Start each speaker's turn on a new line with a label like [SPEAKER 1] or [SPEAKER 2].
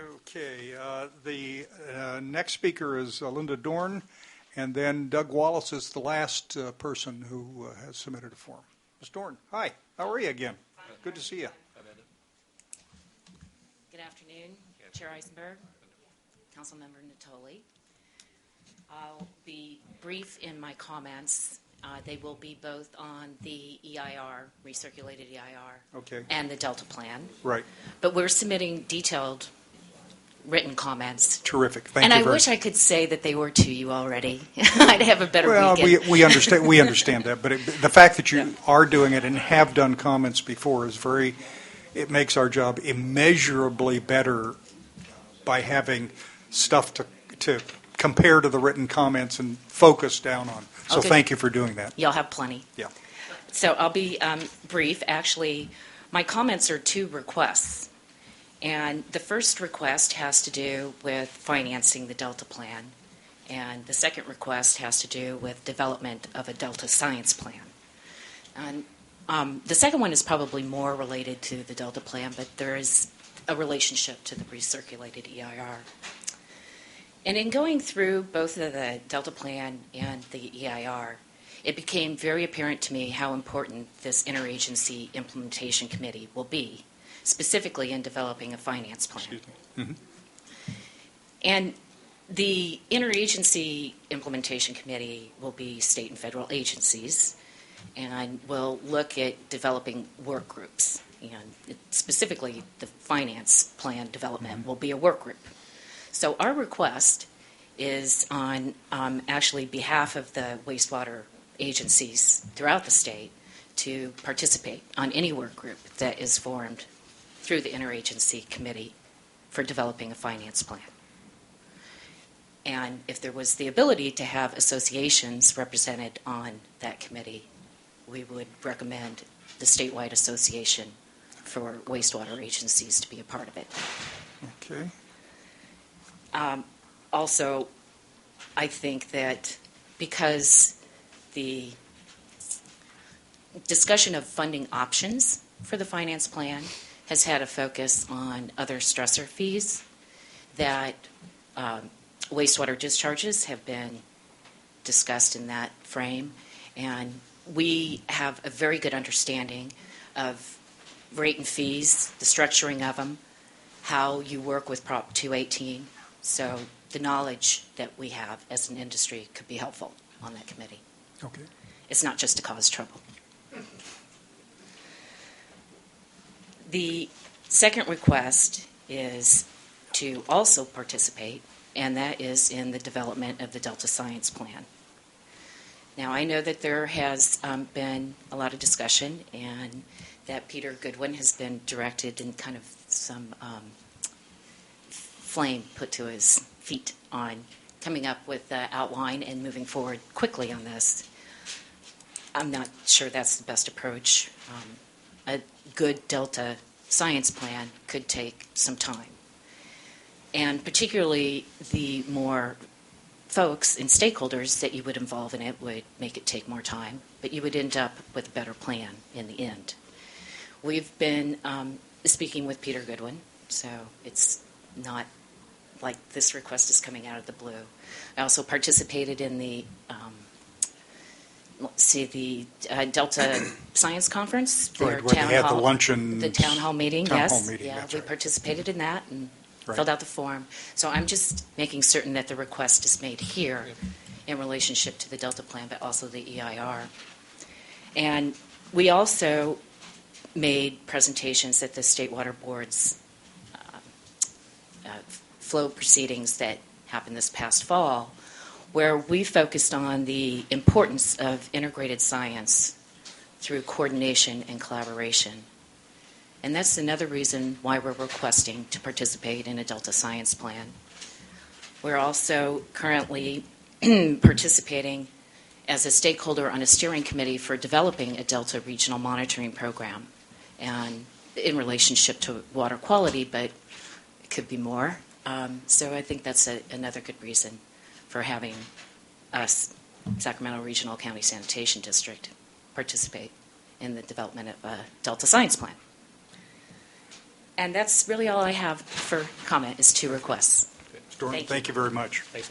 [SPEAKER 1] Okay, the next speaker is Linda Dorn, and then Doug Wallace is the last person who has submitted a form. Ms. Dorn, hi. How are you again? Good to see you.
[SPEAKER 2] Good afternoon, Chair Eisenberg, Councilmember Natoli. I'll be brief in my comments. They will be both on the EIR, recirculated EIR,
[SPEAKER 1] Okay.
[SPEAKER 2] and the Delta Plan.
[SPEAKER 1] Right.
[SPEAKER 2] But we're submitting detailed written comments.
[SPEAKER 1] Terrific. Thank
[SPEAKER 2] and
[SPEAKER 1] you.
[SPEAKER 2] And I wish I could say that they were to you already. I'd have a better weekend.
[SPEAKER 1] We understand. We understand that, but the fact that you are doing it and have done comments before is very. It makes our job immeasurably better by having stuff to compare to the written comments and focus down on. So
[SPEAKER 2] Okay.
[SPEAKER 1] Thank you for doing that.
[SPEAKER 2] You'll have plenty.
[SPEAKER 1] Yeah.
[SPEAKER 2] So I'll be brief. Actually, my comments are two requests. And the first request has to do with financing the Delta Plan. And the second request has to do with development of a Delta Science Plan. And the second one is probably more related to the Delta Plan, but there is a relationship to the recirculated EIR. And in going through both of the Delta Plan and the EIR, it became very apparent to me how important this interagency implementation committee will be, specifically in developing a finance plan.
[SPEAKER 1] Excuse me. Mm-hmm.
[SPEAKER 2] And the interagency implementation committee will be state and federal agencies, and will look at developing work groups. And specifically, the finance plan development will be a work group. So our request is on actually behalf of the wastewater agencies throughout the state to participate on any work group that is formed through the interagency committee for developing a finance plan. And if there was the ability to have associations represented on that committee, we would recommend the statewide association for wastewater agencies to be a part of it.
[SPEAKER 1] Okay.
[SPEAKER 2] Also, I think that because the discussion of funding options for the finance plan has had a focus on other stressor fees, that wastewater discharges have been discussed in that frame, and we have a very good understanding of rate and fees, the structuring of them, how you work with Prop 218. So the knowledge that we have as an industry could be helpful on that committee.
[SPEAKER 1] Okay.
[SPEAKER 2] It's not just to cause trouble. The second request is to also participate, and that is in the development of the Delta Science Plan. Now, I know that there has been a lot of discussion, and that Peter Goodwin has been directed in kind of some flame put to his feet on coming up with the outline and moving forward quickly on this. I'm not sure that's the best approach. A good Delta Science Plan could take some time. And particularly the more folks and stakeholders that you would involve in it would make it take more time, but you would end up with a better plan in the end. We've been speaking with Peter Goodwin, so it's not like this request is coming out of the blue. I also participated in the Delta Science Conference, their
[SPEAKER 1] Right, where
[SPEAKER 2] town
[SPEAKER 1] they had
[SPEAKER 2] hall,
[SPEAKER 1] the luncheon.
[SPEAKER 2] the town hall meeting.
[SPEAKER 1] Town
[SPEAKER 2] yes,
[SPEAKER 1] hall meeting,
[SPEAKER 2] yeah,
[SPEAKER 1] that's
[SPEAKER 2] we
[SPEAKER 1] right.
[SPEAKER 2] participated in that and
[SPEAKER 1] Right.
[SPEAKER 2] filled out the form. So I'm just making certain that the request is made here in relationship to the Delta Plan, but also the EIR. And we also made presentations at the State Water Board's flow proceedings that happened this past fall, where we focused on the importance of integrated science through coordination and collaboration. And that's another reason why we're requesting to participate in a Delta Science Plan. We're also currently participating as a stakeholder on a steering committee for developing a Delta Regional Monitoring Program, and in relationship to water quality, but it could be more. So I think that's another good reason for having us, Sacramento Regional County Sanitation District, participate in the development of a Delta Science Plan. And that's really all I have for comment, is two requests.
[SPEAKER 1] Mr. Dorn,
[SPEAKER 2] Thank you.
[SPEAKER 1] thank you very much.
[SPEAKER 3] Thanks.